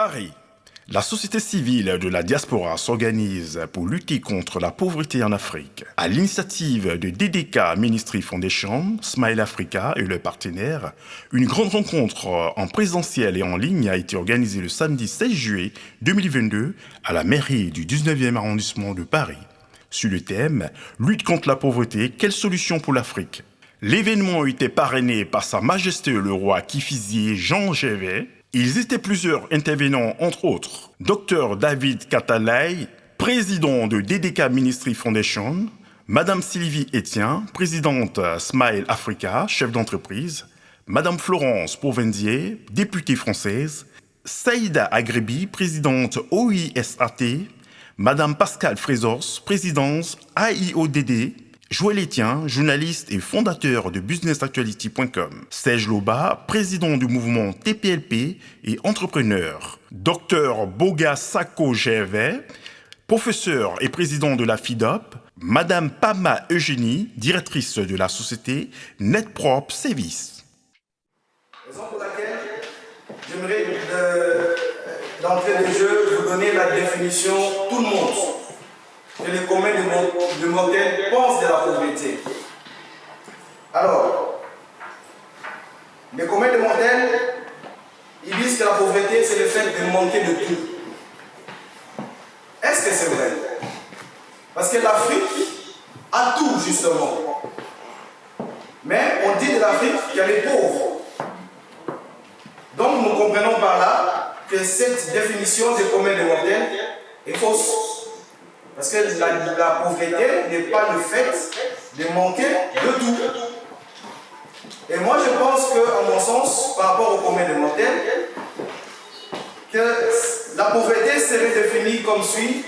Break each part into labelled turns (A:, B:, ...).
A: Paris. La société civile de la diaspora s'organise pour lutter contre la pauvreté en Afrique. À l'initiative de DDK Ministry Foundation, Smile Africa et leurs partenaires, une grande rencontre en présentiel et en ligne a été organisée le samedi 16 juillet 2022 à la mairie du 19e arrondissement de Paris. Sur le thème « Lutte contre la pauvreté, quelles solutions pour l'Afrique ?» L'événement était parrainé par Sa Majesté le roi Kifisier Jean Gervais. Ils étaient plusieurs intervenants, entre autres, Dr David Katalay, président de DDK Ministry Foundation, Madame Sylvie Etienne, présidente Smile Africa, chef d'entreprise, Madame Florence Provenzier, députée française, Saïda Agrebi, présidente OISAT, Madame Pascale Frézos, présidente AIODD, Joël Etienne, journaliste et fondateur de businessactuality.com. Serge Loba, président du mouvement TPLP et entrepreneur. Dr Boga Sako Gervais, professeur et président de la FIDOP. Madame Pama Eugénie, directrice de la société NetProp Service.
B: Raison pour laquelle j'aimerais d'entrée de jeu vous donner la définition tout le monde. Que les communs de mortels pensent de la pauvreté. Alors, les communs de mortels, ils disent que la pauvreté, c'est le fait de manquer de tout. Est-ce que c'est vrai? Parce que l'Afrique a tout, justement. Mais on dit de l'Afrique qu'elle est pauvre. Donc, nous comprenons par là que cette définition des communs de mortels est fausse. Parce que la pauvreté n'est pas le fait de manquer de tout. Et moi, je pense que, à mon sens, par rapport au commun des mortels, que la pauvreté serait définie comme suit.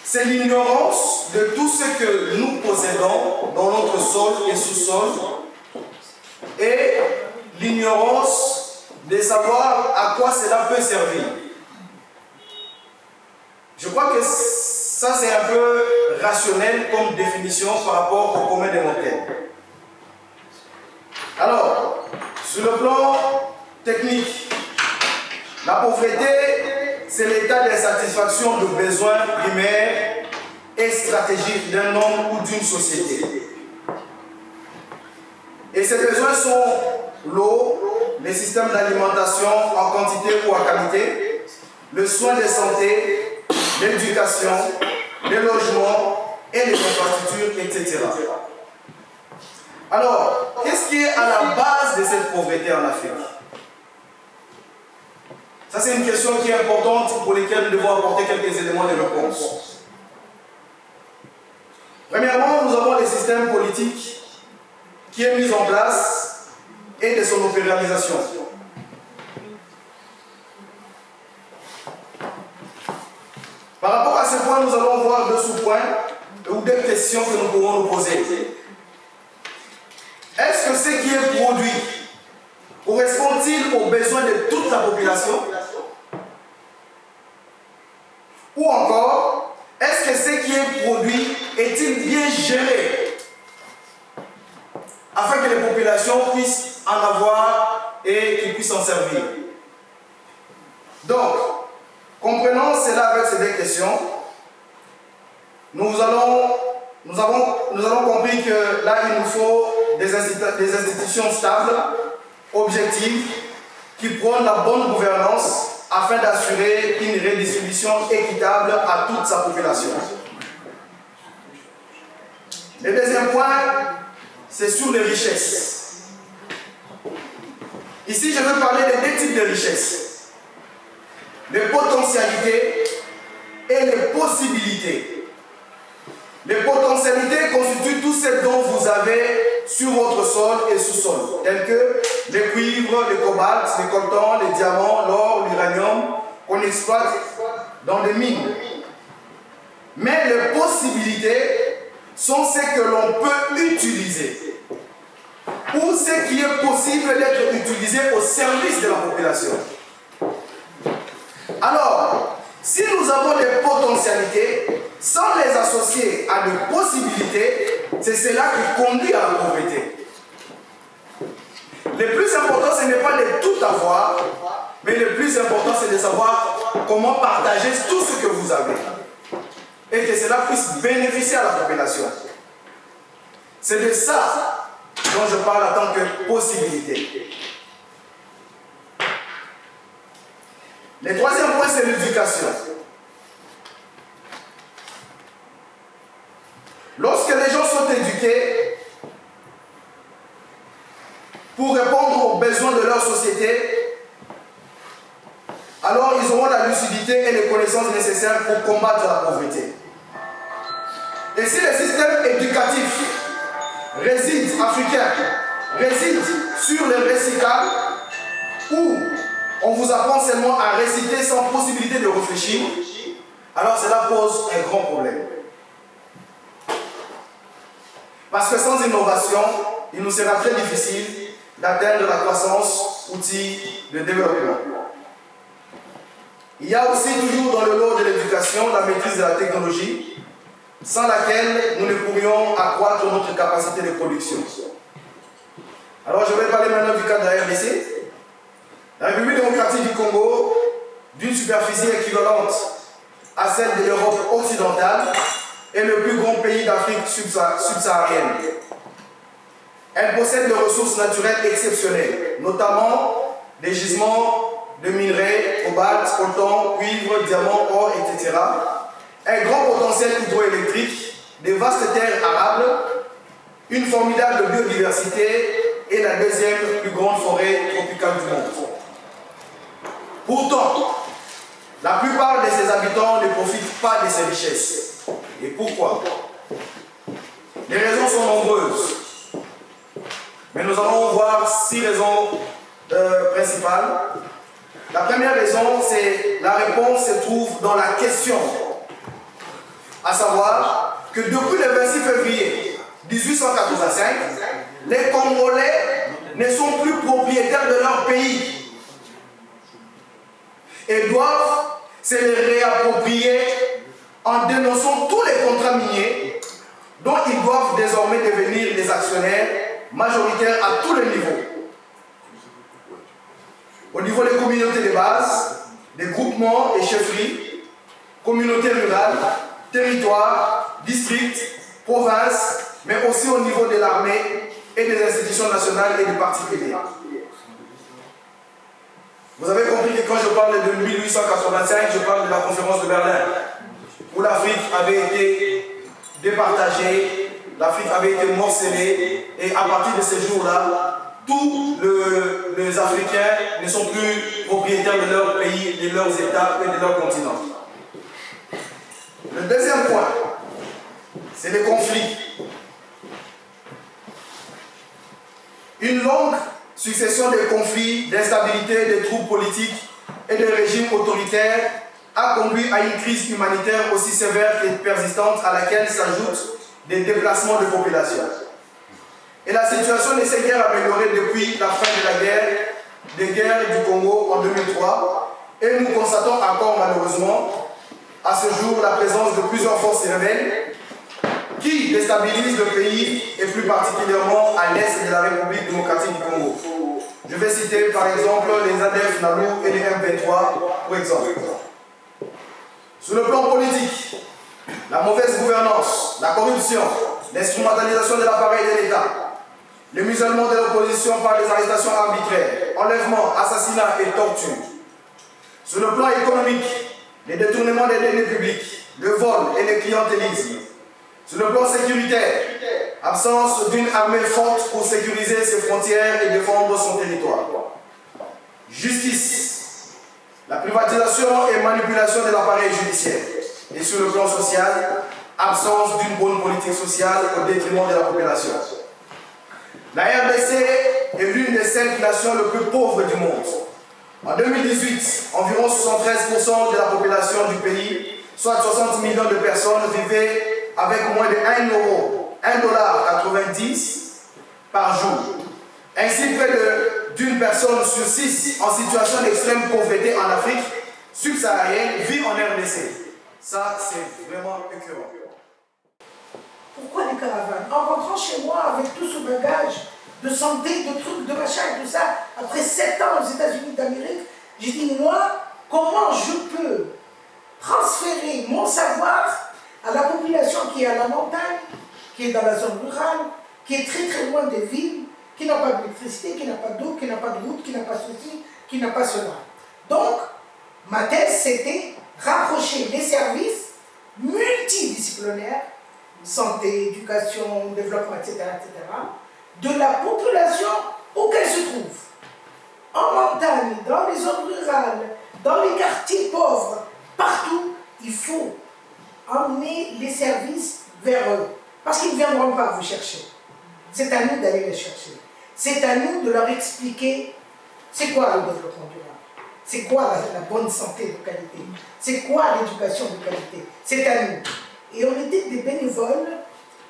B: C'est l'ignorance de tout ce que nous possédons dans notre sol et sous-sol, et l'ignorance de savoir à quoi cela peut servir. Je crois que ça, c'est un peu rationnel comme définition par rapport au commun des mortels. Alors, sur le plan technique, la pauvreté, c'est l'état d'insatisfaction de besoins primaires et stratégiques d'un homme ou d'une société. Et ces besoins sont l'eau, les systèmes d'alimentation en quantité ou en qualité, le soin de santé, l'éducation, les logements et les infrastructures, etc. Alors, qu'est-ce qui est à la base de cette pauvreté en Afrique? Ça, c'est une question qui est importante pour laquelle nous devons apporter quelques éléments de réponse. Premièrement, nous avons les systèmes politiques qui est mis en place et de son opéralisation. Par rapport à ce point, nous allons voir deux sous-points ou deux questions que nous pourrons nous poser. Est-ce que ce qui est produit correspond-il aux besoins de toute la population? Ou encore, est-ce que ce qui est produit est-il bien géré afin que les populations puissent en avoir et qu'ils puissent en servir? Donc, comprenons cela avec ces deux questions. Nous avons compris que là, il nous faut des institutions stables, objectives, qui prônent la bonne gouvernance afin d'assurer une redistribution équitable à toute sa population. Le deuxième point, c'est sur les richesses. Ici, je veux parler de deux types de richesses. Les potentialités et les possibilités. Les potentialités constituent tout ce dont vous avez sur votre sol et sous-sol, tels que les cuivres, les cobaltes, les coltans, les diamants, l'or, l'uranium, qu'on exploite dans des mines. Mais les possibilités sont ce que l'on peut utiliser, ou ce qui est possible d'être utilisé au service de la population. Alors, si nous avons des potentialités, sans les associer à des possibilités, c'est cela qui conduit à la pauvreté. Le plus important, ce n'est pas de tout avoir, Mais le plus important, c'est de savoir comment partager tout ce que vous avez. Et que cela puisse bénéficier à la population. C'est de ça dont je parle en tant que possibilité. Le troisième point, c'est l'éducation. Lorsque les gens sont éduqués pour répondre aux besoins de leur société, alors ils auront la lucidité et les connaissances nécessaires pour combattre la pauvreté. Et si le système éducatif africain réside sur le récital, où on vous apprend seulement à réciter sans possibilité de réfléchir, alors cela pose un grand problème. Parce que sans innovation, il nous sera très difficile d'atteindre la croissance, outil de développement. Il y a aussi toujours dans le lot de l'éducation la maîtrise de la technologie, sans laquelle nous ne pourrions accroître notre capacité de production. Alors je vais parler maintenant du cas de la RDC. La République démocratique du Congo, d'une superficie équivalente à celle de l'Europe occidentale, est le plus grand pays d'Afrique subsaharienne. Elle possède des ressources naturelles exceptionnelles, notamment des gisements de minerais, cobalt, coton, cuivre, diamants, or, etc. Un grand potentiel hydroélectrique, des vastes terres arables, une formidable biodiversité et la deuxième plus grande forêt tropicale du monde. Pourtant, la plupart de ses habitants ne profitent pas de ces richesses. Et pourquoi? Les raisons sont nombreuses. Mais nous allons voir 6 raisons principales. La première raison, c'est la réponse se trouve dans la question. À savoir que depuis le 26 février 1885, les Congolais ne sont plus propriétaires de leur pays et doivent se les réapproprier en dénonçant tous les contrats miniers dont ils doivent désormais devenir les actionnaires majoritaires à tous les niveaux. Au niveau des communautés de base, des groupements et chefferies, communautés rurales, territoires, districts, provinces, mais aussi au niveau de l'armée et des institutions nationales et des particuliers. Vous avez compris que quand je parle de 1885, je parle de la conférence de Berlin, où l'Afrique avait été départagée, l'Afrique avait été morcelée, et à partir de ce jour-là, tous les Africains ne sont plus propriétaires de leur pays, de leurs États et de leur continent. Le deuxième point, c'est les conflits. Une longue succession de conflits, d'instabilité, de troubles politiques et de régimes autoritaires a conduit à une crise humanitaire aussi sévère et persistante à laquelle s'ajoutent des déplacements de population. Et la situation ne s'est guère améliorée depuis la fin de la guerre du Congo en 2003. Et nous constatons encore malheureusement à ce jour la présence de plusieurs forces rebelles qui déstabilisent le pays et plus particulièrement à l'est de la République démocratique du Congo. Je vais citer par exemple les ADF NALU et les M23 pour exemple. Sur le plan politique, la mauvaise gouvernance, la corruption, l'instrumentalisation de l'appareil de l'État, le musulman de l'opposition par des arrestations arbitraires, enlèvements, assassinats et tortures. Sur le plan économique, les détournements des deniers publics, le vol et le clientélisme. Sur le plan sécuritaire, absence d'une armée forte pour sécuriser ses frontières et défendre son territoire. Justice, la privatisation et manipulation de l'appareil judiciaire. Et sur le plan social, absence d'une bonne politique sociale au détriment de la population. La RDC est l'une des 5 nations les plus pauvres du monde. En 2018, environ 73% de la population du pays, soit 60 millions de personnes, vivaient avec moins de 1 euro, 1,90$ par jour. Ainsi, près d'une personne sur 6 en situation d'extrême pauvreté en Afrique subsaharienne vit en RDC. Ça, c'est vraiment écœurant.
C: Pourquoi les caravanes? En rentrant chez moi avec tout ce bagage de santé, de trucs, de machin et tout ça, après 7 ans aux États-Unis d'Amérique, J'ai dit, moi, comment je peux transférer mon savoir à la population qui est à la montagne, qui est dans la zone rurale, qui est très très loin des villes, qui n'a pas d'électricité, qui n'a pas d'eau, qui n'a pas de route, qui n'a pas ceci, qui n'a pas cela. Donc, ma thèse, c'était rapprocher les services multidisciplinaires, santé, éducation, développement, etc., de la population où qu'elle se trouve. En montagne, dans les zones rurales, dans les quartiers pauvres, partout, il faut emmener les services vers eux. Parce qu'ils ne viendront pas vous chercher. C'est à nous d'aller les chercher. C'est à nous de leur expliquer c'est quoi le développement durable, c'est quoi la bonne santé de qualité, c'est quoi l'éducation de qualité. C'est à nous. Et on était des bénévoles,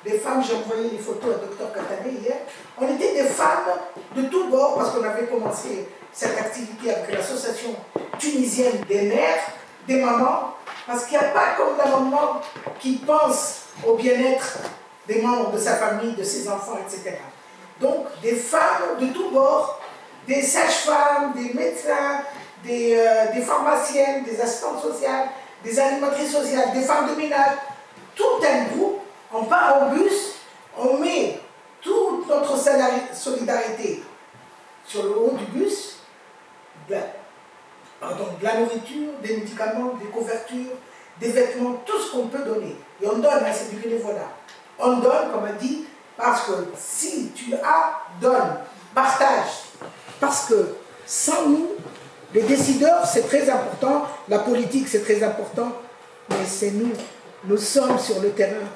C: des femmes, j'ai envoyé les photos à Dr Katane hier, on était des femmes de tous bords parce qu'on avait commencé cette activité avec l'association tunisienne des mères, des mamans, parce qu'il n'y a pas comme la maman qui pense au bien-être des membres de sa famille, de ses enfants, etc. Donc, des femmes de tous bords, des sages-femmes, des médecins, des pharmaciennes, des assistantes sociales, des animatrices sociales, des femmes de ménage, tout un groupe, on part en bus, on met toute notre solidarité sur le haut du bus, de la nourriture, des médicaments, des couvertures, des vêtements, tout ce qu'on peut donner. Et on donne, hein, c'est du bénévolat. On donne, comme elle dit, parce que si tu as, donne, partage. Parce que sans nous, les décideurs, c'est très important, la politique, c'est très important, mais c'est nous. Nous sommes sur le terrain.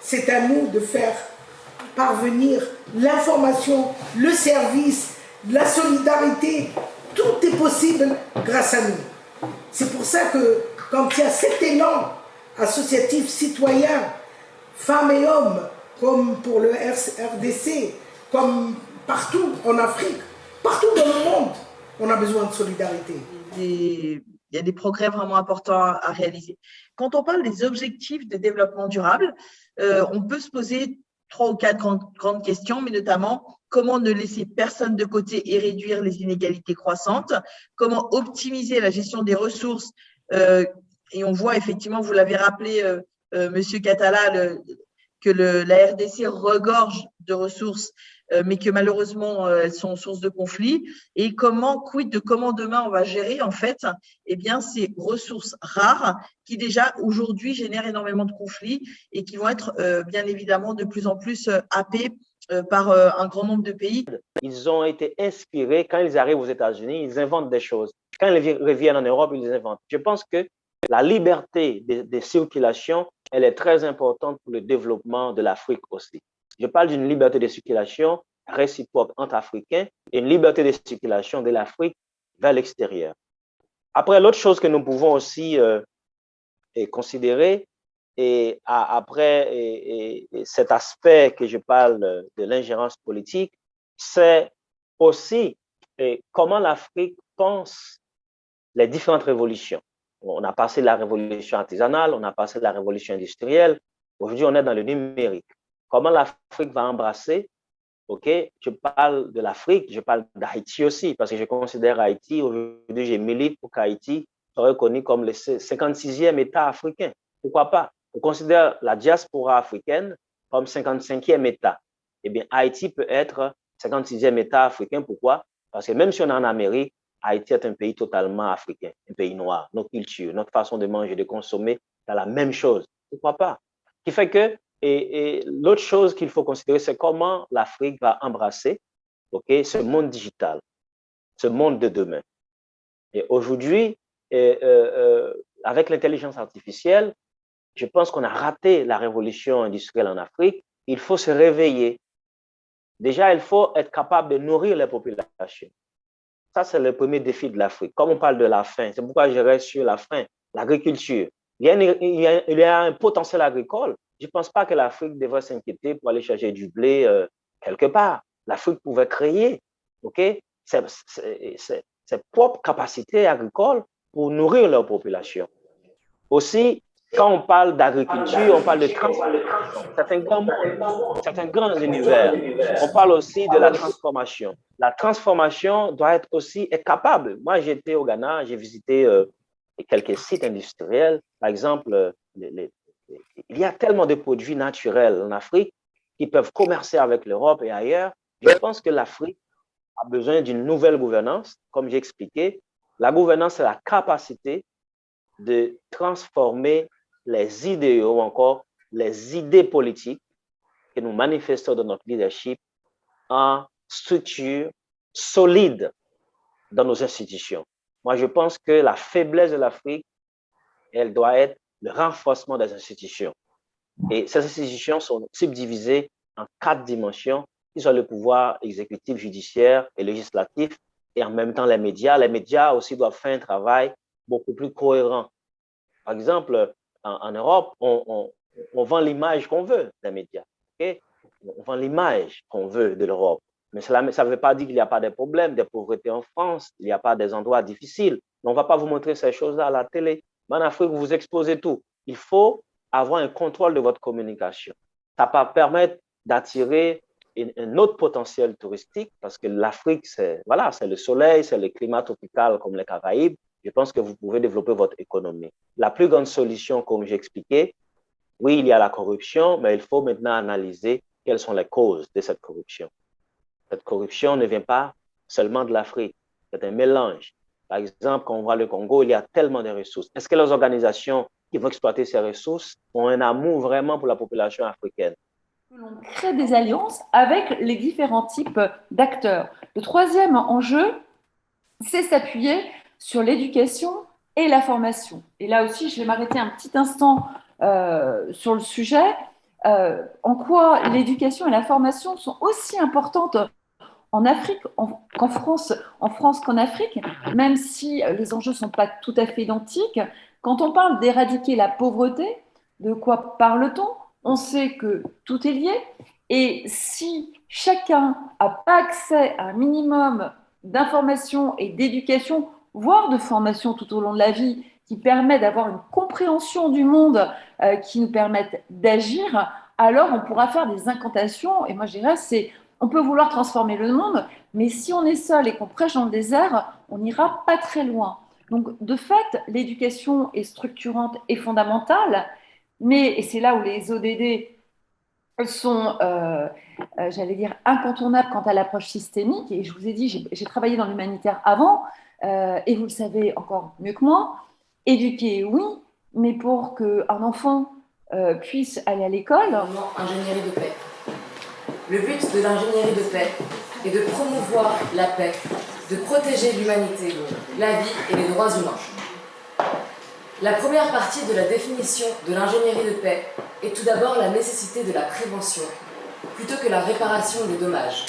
C: C'est à nous de faire parvenir l'information, le service, la solidarité. Tout est possible grâce à nous. C'est pour ça que quand il y a cet élan associatif citoyen, femmes et hommes, comme pour le RDC, comme partout en Afrique, partout dans le monde, on a besoin de solidarité.
D: Il y a des progrès vraiment importants à réaliser. Quand on parle des objectifs de développement durable, on peut se poser 3 ou 4 grandes questions, mais notamment comment ne laisser personne de côté et réduire les inégalités croissantes, comment optimiser la gestion des ressources, et on voit effectivement, vous l'avez rappelé, Monsieur Catala, que la RDC regorge de ressources, mais que malheureusement, elles sont source de conflits. Et quid de comment demain on va gérer, en fait, eh bien, ces ressources rares qui déjà aujourd'hui génèrent énormément de conflits et qui vont être bien évidemment de plus en plus happés par un grand nombre de pays.
E: Ils ont été inspirés. Quand ils arrivent aux États-Unis, ils inventent des choses. Quand ils reviennent en Europe, ils les inventent. Je pense que la liberté de circulation, elle est très importante pour le développement de l'Afrique aussi. Je parle d'une liberté de circulation réciproque entre Africains et une liberté de circulation de l'Afrique vers l'extérieur. Après, l'autre chose que nous pouvons aussi considérer, après cet aspect que je parle de l'ingérence politique, c'est aussi comment l'Afrique pense les différentes révolutions. On a passé la révolution artisanale, on a passé la révolution industrielle. Aujourd'hui, on est dans le numérique. Comment l'Afrique va embrasser? OK, je parle de l'Afrique, je parle d'Haïti aussi, parce que je considère Haïti, aujourd'hui, je milite pour qu'Haïti soit reconnu comme le 56e État africain. Pourquoi pas? On considère la diaspora africaine comme 55e État. Eh bien, Haïti peut être 56e État africain. Pourquoi? Parce que même si on est en Amérique, Haïti est un pays totalement africain, un pays noir. Nos cultures, notre façon de manger, de consommer, c'est la même chose. Pourquoi pas? Ce qui fait que, et l'autre chose qu'il faut considérer, c'est comment l'Afrique va embrasser ce monde digital, ce monde de demain. Et aujourd'hui, avec l'intelligence artificielle, je pense qu'on a raté la révolution industrielle en Afrique. Il faut se réveiller. Déjà, il faut être capable de nourrir les populations. Ça, c'est le premier défi de l'Afrique. Comme on parle de la faim, c'est pourquoi je reste sur la faim, l'agriculture. Il y a un potentiel agricole. Je ne pense pas que l'Afrique devrait s'inquiéter pour aller chercher du blé quelque part. L'Afrique pouvait créer ses propres capacités agricoles pour nourrir leur population. Aussi, Quand on parle d'agriculture, on parle de transformation. C'est un grand monde, c'est un grand univers. On parle aussi de la transformation. La transformation doit être aussi capable. Moi, j'étais au Ghana, j'ai visité quelques sites industriels. Par exemple, il y a tellement de produits naturels en Afrique qui peuvent commercer avec l'Europe et ailleurs. Je pense que l'Afrique a besoin d'une nouvelle gouvernance. Comme j'ai expliqué, la gouvernance, c'est la capacité de transformer les idéaux ou encore les idées politiques que nous manifestons dans notre leadership en structure solide dans nos institutions. Moi, je pense que la faiblesse de l'Afrique, elle doit être le renforcement des institutions. Et ces institutions sont subdivisées en 4 dimensions, qui sont le pouvoir exécutif, judiciaire et législatif, et en même temps les médias. Les médias aussi doivent faire un travail beaucoup plus cohérent. Par exemple, en Europe, on vend l'image qu'on veut des médias. Okay? On vend l'image qu'on veut de l'Europe. Mais ça ne veut pas dire qu'il n'y a pas de problèmes, de pauvreté en France, il n'y a pas des endroits difficiles. On ne va pas vous montrer ces choses-là à la télé. Mais en Afrique, vous exposez tout. Il faut avoir un contrôle de votre communication. Ça va permettre d'attirer un autre potentiel touristique parce que l'Afrique, c'est le soleil, c'est le climat tropical comme les Caraïbes. Je pense que vous pouvez développer votre économie. La plus grande solution, comme j'ai expliqué, oui, il y a la corruption, mais il faut maintenant analyser quelles sont les causes de cette corruption. Cette corruption ne vient pas seulement de l'Afrique, c'est un mélange. Par exemple, quand on voit le Congo, il y a tellement de ressources. Est-ce que les organisations qui vont exploiter ces ressources ont un amour vraiment pour la population africaine?
F: L'on crée des alliances avec les différents types d'acteurs. Le troisième enjeu, c'est s'appuyer sur l'éducation et la formation. Et là aussi, je vais m'arrêter un petit instant sur le sujet. En quoi l'éducation et la formation sont aussi importantes en Afrique qu'en France, qu'en Afrique, même si les enjeux ne sont pas tout à fait identiques. Quand on parle d'éradiquer la pauvreté, de quoi parle-t-on? On sait que tout est lié. Et si chacun n'a pas accès à un minimum d'information et d'éducation, voire de formation tout au long de la vie, qui permet d'avoir une compréhension du monde, qui nous permette d'agir, alors on pourra faire des incantations. Et moi, je dirais, on peut vouloir transformer le monde, mais si on est seul et qu'on prêche dans le désert, on n'ira pas très loin. Donc, de fait, l'éducation est structurante et fondamentale, et c'est là où les ODD sont, j'allais dire, incontournables quant à l'approche systémique. Et je vous ai dit, j'ai travaillé dans l'humanitaire avant, et vous le savez encore mieux que moi, éduquer, oui, mais pour qu'un enfant puisse aller à l'école.
G: Ingénierie de paix. Le but de l'ingénierie de paix est de promouvoir la paix, de protéger l'humanité, la vie et les droits humains. La première partie de la définition de l'ingénierie de paix est tout d'abord la nécessité de la prévention, plutôt que la réparation des dommages.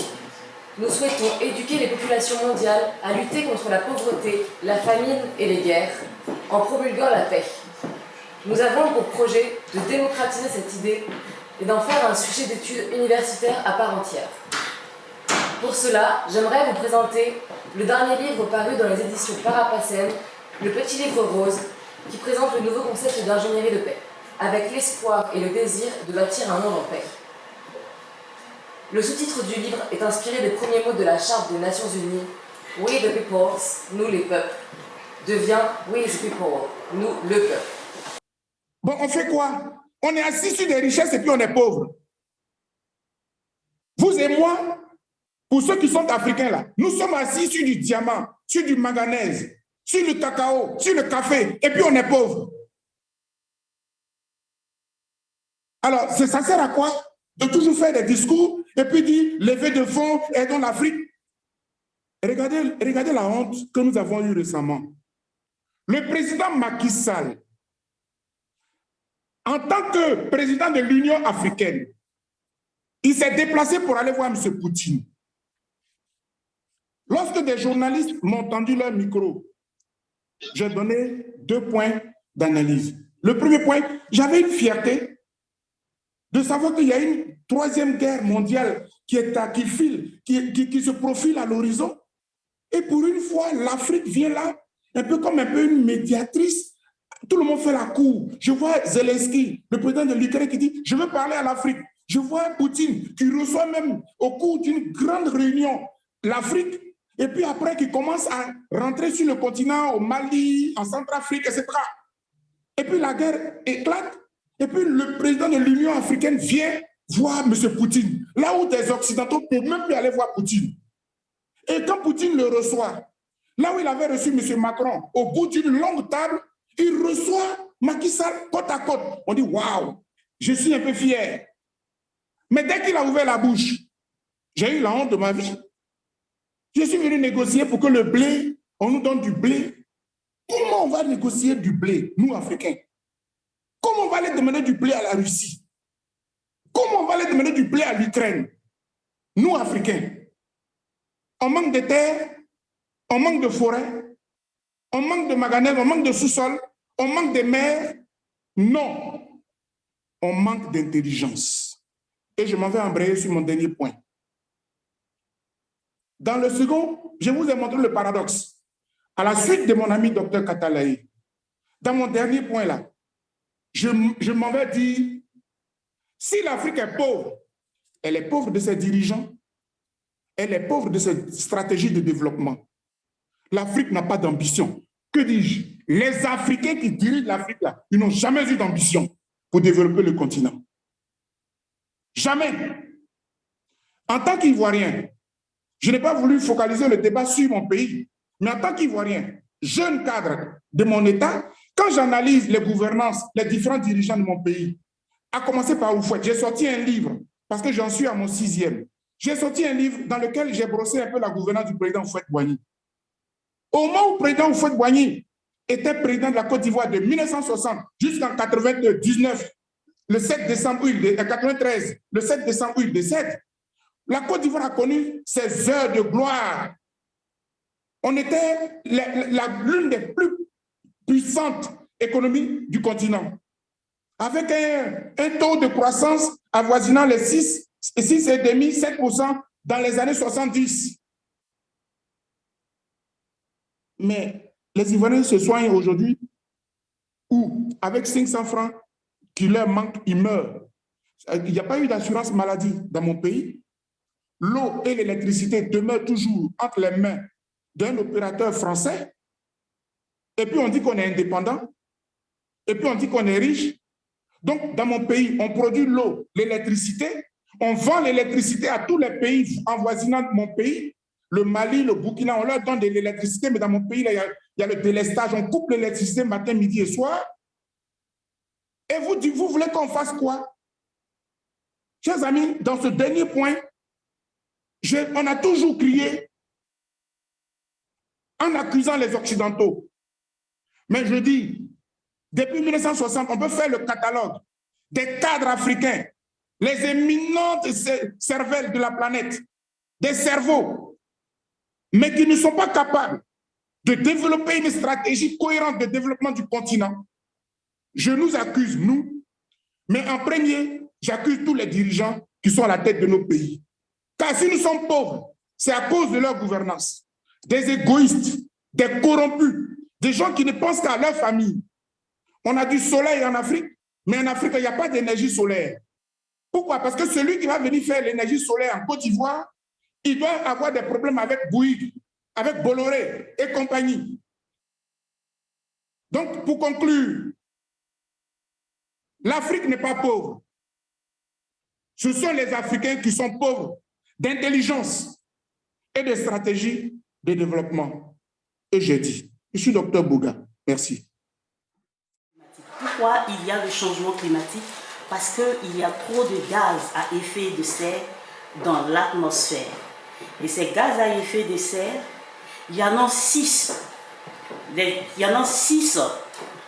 G: Nous souhaitons éduquer les populations mondiales à lutter contre la pauvreté, la famine et les guerres, en promulguant la paix. Nous avons pour projet de démocratiser cette idée et d'en faire un sujet d'études universitaire à part entière. Pour cela, j'aimerais vous présenter le dernier livre paru dans les éditions Parapacem, Le Petit Livre Rose, qui présente le nouveau concept d'ingénierie de paix, avec l'espoir et le désir de bâtir un monde en paix. Le sous-titre du livre est inspiré des premiers mots de la Charte des Nations Unies, We the Peoples, nous les peuples, devient We the People, nous le peuple.
H: Bon, on fait quoi? On est assis sur des richesses et puis on est pauvre. Vous et moi, pour ceux qui sont africains là, nous sommes assis sur du diamant, sur du manganèse, sur le cacao, sur le café, et puis on est pauvre. Alors, ça sert à quoi? De toujours faire des discours et puis dire levée de fonds, aidons l'Afrique. Regardez la honte que nous avons eue récemment. Le président Macky Sall, en tant que président de l'Union africaine, il s'est déplacé pour aller voir M. Poutine. Lorsque des journalistes m'ont tendu leur micro, j'ai donné 2 points d'analyse. Le premier point, j'avais une fierté de savoir qu'il y a une 3e guerre mondiale qui se profile à l'horizon. Et pour une fois, l'Afrique vient là, un peu comme une médiatrice Tout le monde fait la cour. Je vois Zelensky, le président de l'Ukraine, qui dit « Je veux parler à l'Afrique ». Je vois Poutine qui reçoit même au cours d'une grande réunion l'Afrique, et puis après qui commence à rentrer sur le continent, au Mali, en Centrafrique, etc. Et puis la guerre éclate, et puis le président de l'Union africaine vient voir M. Poutine, là où des Occidentaux ne peuvent même plus aller voir Poutine. Et quand Poutine le reçoit, là où il avait reçu M. Macron, au bout d'une longue table, il reçoit Macky Sall côte à côte. On dit « Waouh, je suis un peu fier ». Mais dès qu'il a ouvert la bouche, j'ai eu la honte de ma vie. Je suis venu négocier pour que le blé, on nous donne du blé. Comment on va négocier du blé, nous, Africains? Comment on va aller demander du blé à la Russie? Comment on va aller demander du blé à l'Ukraine? Nous, Africains. On manque de terre, on manque de forêt, on manque de manganèse, on manque de sous-sol, on manque de mer. Non, on manque d'intelligence. Et je m'en vais embrayer sur mon dernier point. Dans le second, je vous ai montré le paradoxe. À la suite de mon ami Dr Katalaye, dans mon dernier point là, je m'en vais dire, si l'Afrique est pauvre, elle est pauvre de ses dirigeants, elle est pauvre de ses stratégies de développement. L'Afrique n'a pas d'ambition. Que dis-je? Les Africains qui dirigent l'Afrique là, ils n'ont jamais eu d'ambition pour développer le continent. Jamais. En tant qu'Ivoirien, je n'ai pas voulu focaliser le débat sur mon pays, mais en tant qu'Ivoirien, jeune cadre de mon État, quand j'analyse les gouvernances, les différents dirigeants de mon pays, à commencer par Houphouët, j'ai sorti un livre, parce que j'en suis à mon 6e. J'ai sorti un livre dans lequel j'ai brossé un peu la gouvernance du président Houphouët-Boigny. Au moment où le président Houphouët-Boigny était président de la Côte d'Ivoire de 1960 jusqu'en 99, le 7 décembre, 93, le 7 décembre où il décède, la Côte d'Ivoire a connu ses heures de gloire. On était l'une des plus puissantes économies du continent, avec un taux de croissance avoisinant les 6,5, 7% dans les années 70. Mais les Ivoiriens se soignent aujourd'hui où, avec 500 francs qui leur manquent, ils meurent. Il n'y a pas eu d'assurance maladie dans mon pays. L'eau et l'électricité demeurent toujours entre les mains d'un opérateur français. Et puis on dit qu'on est indépendant. Et puis on dit qu'on est riche. Donc, dans mon pays, on produit l'eau, l'électricité. On vend l'électricité à tous les pays avoisinants de mon pays. Le Mali, le Burkina, on leur donne de l'électricité, mais dans mon pays, là, il y a le délestage. On coupe l'électricité matin, midi et soir. Et vous voulez qu'on fasse quoi? Chers amis, dans ce dernier point, on a toujours crié en accusant les Occidentaux. Mais je dis, depuis 1960, on peut faire le catalogue des cadres africains, les éminentes cervelles de la planète, des cerveaux, mais qui ne sont pas capables de développer une stratégie cohérente de développement du continent. Je nous accuse, nous, mais en premier, j'accuse tous les dirigeants qui sont à la tête de nos pays. Car si nous sommes pauvres, c'est à cause de leur gouvernance. Des égoïstes, des corrompus, des gens qui ne pensent qu'à leur famille. On a du soleil en Afrique, mais en Afrique, il n'y a pas d'énergie solaire. Pourquoi? Parce que celui qui va venir faire l'énergie solaire en Côte d'Ivoire, il doit avoir des problèmes avec Bouygues, avec Bolloré et compagnie. Donc, pour conclure, l'Afrique n'est pas pauvre. Ce sont les Africains qui sont pauvres d'intelligence et de stratégie de développement. Et j'ai dit, je suis Dr Bouga. Merci.
I: Pourquoi il y a le changement climatique? Parce qu'il y a trop de gaz à effet de serre dans l'atmosphère. Et ces gaz à effet de serre, il y en a 6. Il y en a 6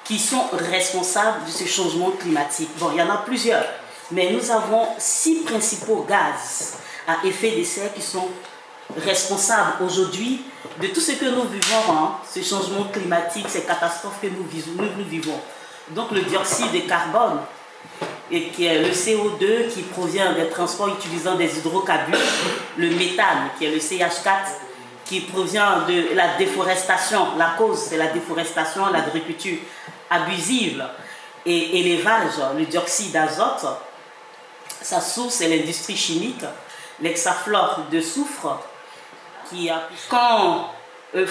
I: qui sont responsables de ce changement climatique. Bon, il y en a plusieurs, mais nous avons 6 principaux gaz à effet de serre qui sont responsables aujourd'hui de tout ce que nous vivons, ce changement climatique, ces catastrophes que nous vivons. Donc le dioxyde de carbone, et qui est le CO2 qui provient des transports utilisant des hydrocarbures, le méthane qui est le CH4 qui provient de la déforestation, la cause c'est la déforestation, l'agriculture abusive et élevage, le dioxyde d'azote, sa source est l'industrie chimique, l'hexafluore de soufre, qui a, quand,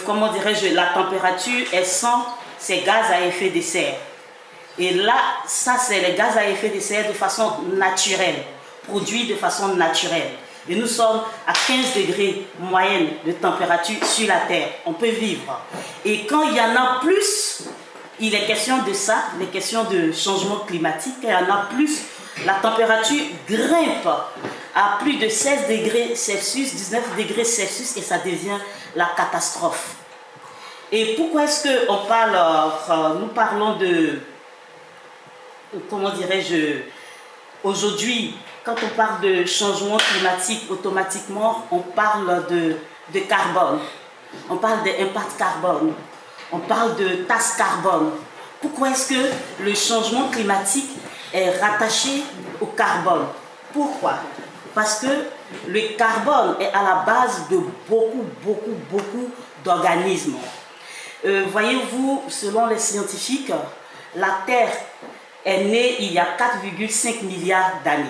I: comment dirais-je, la température est 100, c'est gaz à effet de serre. Et là, ça c'est les gaz à effet de serre de façon naturelle, produits de façon naturelle. Et nous sommes à 15 degrés moyenne de température sur la Terre. On peut vivre. Et quand il y en a plus, il est question de ça, les questions de changement climatique, il y en a plus, la température grimpe à plus de 16 degrés Celsius, 19 degrés Celsius, et ça devient la catastrophe. Et pourquoi est-ce que on parle, nous parlons de, comment dirais-je, aujourd'hui, quand on parle de changement climatique, automatiquement, on parle de carbone, on parle d'impact carbone, on parle de tasse carbone. Pourquoi est-ce que le changement climatique est rattaché au carbone? Pourquoi? Parce que le carbone est à la base de beaucoup d'organismes. Voyez-vous, selon les scientifiques, la Terre est née il y a 4,5 milliards d'années.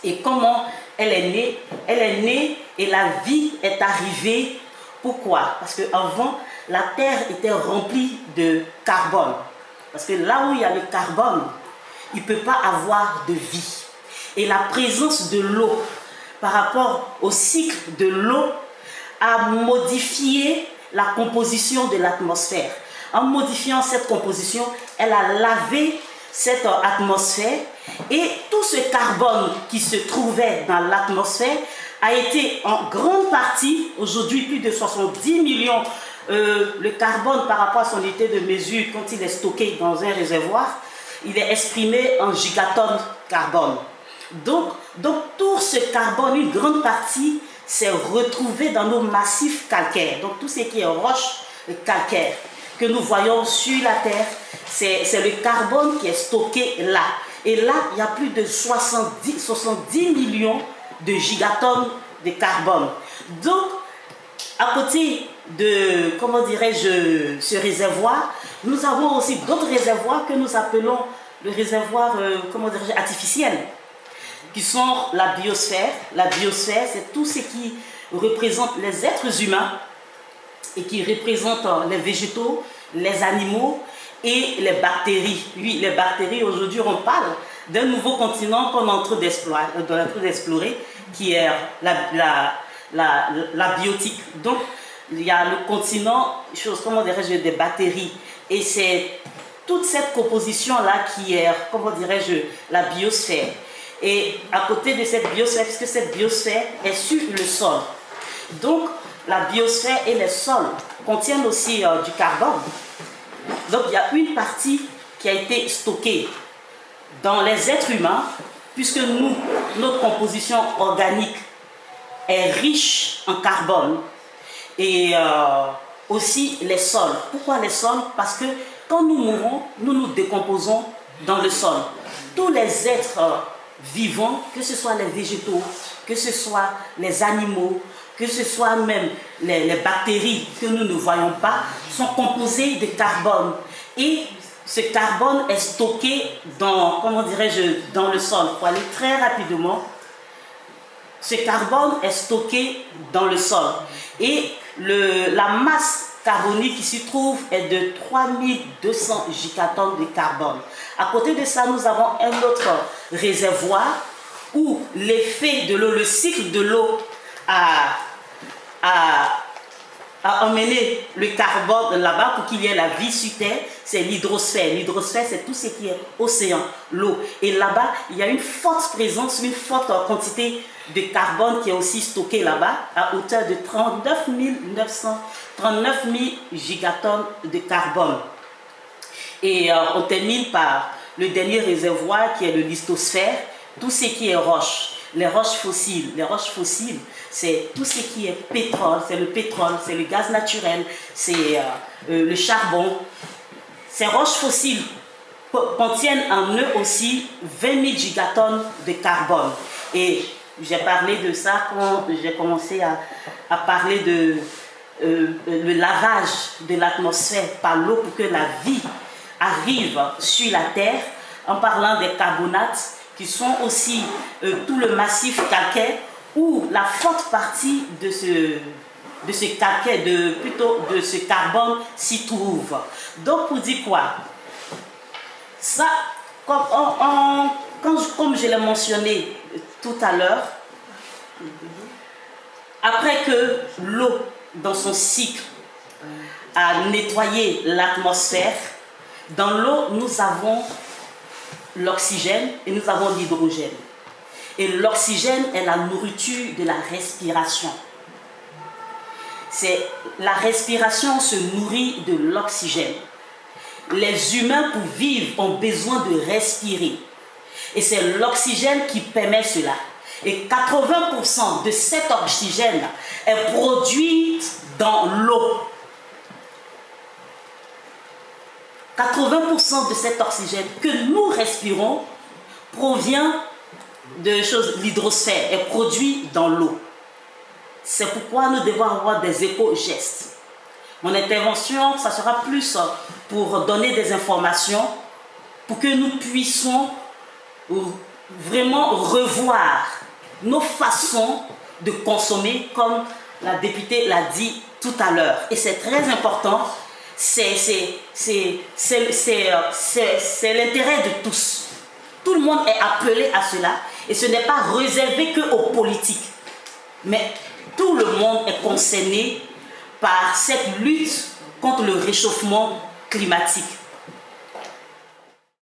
I: Et comment elle est née? Elle est née et la vie est arrivée. Pourquoi? Parce qu'avant, la Terre était remplie de carbone. Parce que là où il y a le carbone, il ne peut pas avoir de vie. Et la présence de l'eau par rapport au cycle de l'eau a modifié la composition de l'atmosphère. En modifiant cette composition, elle a lavé cette atmosphère et tout ce carbone qui se trouvait dans l'atmosphère a été en grande partie, aujourd'hui plus de 70 millions, le carbone par rapport à son unité de mesure quand il est stocké dans un réservoir, il est exprimé en gigatonnes carbone. Donc tout ce carbone, une grande partie, s'est retrouvé dans nos massifs calcaires. Donc tout ce qui est roche calcaire que nous voyons sur la Terre, c'est le carbone qui est stocké là. Et là, il y a plus de 70 millions de gigatonnes de carbone. Donc, à côté de, comment dirais-je, ce réservoir, nous avons aussi d'autres réservoirs que nous appelons le réservoir, comment dirais-je, artificiel, qui sont la biosphère. La biosphère, c'est tout ce qui représente les êtres humains et qui représente les végétaux, les animaux et les bactéries. Oui, les bactéries, aujourd'hui, on parle d'un nouveau continent qu'on est en train d'explorer, qui est la biotique. Donc, il y a le continent, comment dirais-je, des bactéries. Et c'est toute cette composition-là qui est, comment dirais-je, la biosphère. Et à côté de cette biosphère, puisque cette biosphère est sur le sol. Donc, la biosphère et les sols contiennent aussi du carbone. Donc, il y a une partie qui a été stockée dans les êtres humains, puisque nous, notre composition organique est riche en carbone. Et aussi les sols. Pourquoi les sols? Parce que quand nous mourons, nous nous décomposons dans le sol. Tous les êtres vivants, que ce soit les végétaux, que ce soit les animaux, que ce soit même les bactéries que nous ne voyons pas, sont composées de carbone. Et ce carbone est stocké dans, comment dirais-je, dans le sol. Pour aller très rapidement, ce carbone est stocké dans le sol. Et la masse carbonique qui s'y trouve est de 3200 gigatonnes de carbone. À côté de ça, nous avons un autre réservoir où l'effet de l'eau, le cycle de l'eau a emmené le carbone là-bas pour qu'il y ait la vie sur Terre, c'est l'hydrosphère. L'hydrosphère, c'est tout ce qui est océan, l'eau. Et là-bas, il y a une forte présence, une forte quantité de carbone qui est aussi stocké là-bas à hauteur de 39 000 gigatonnes de carbone. Et on termine par le dernier réservoir qui est le lithosphère, tout ce qui est roche. Les roches fossiles. Les roches fossiles, c'est tout ce qui est pétrole, c'est le gaz naturel, c'est le charbon. Ces roches fossiles contiennent en eux aussi 20 000 gigatonnes de carbone. Et j'ai parlé de ça quand j'ai commencé à parler de le lavage de l'atmosphère par l'eau pour que la vie arrive sur la Terre, en parlant des carbonates, qui sont aussi tout le massif calcaire, où la forte partie de ce calcaire, plutôt de ce carbone s'y trouve. Donc pour dire quoi? Ça, comme je l'ai mentionné tout à l'heure, après que l'eau, dans son cycle, a nettoyé l'atmosphère, dans l'eau, nous avons l'oxygène et nous avons l'hydrogène. Et l'oxygène est la nourriture de la respiration. La respiration se nourrit de l'oxygène. Les humains, pour vivre, ont besoin de respirer. Et c'est l'oxygène qui permet cela. Et 80% de cet oxygène est produit dans l'eau. 80% de cet oxygène que nous respirons provient de choses, l'hydrosphère est produit dans l'eau. C'est pourquoi nous devons avoir des éco-gestes. Mon intervention, ça sera plus pour donner des informations pour que nous puissions vraiment revoir nos façons de consommer, comme la députée l'a dit tout à l'heure. Et c'est très important, c'est l'intérêt de tous. Tout le monde est appelé à cela et ce n'est pas réservé qu'aux politiques. Mais tout le monde est concerné par cette lutte contre le réchauffement climatique.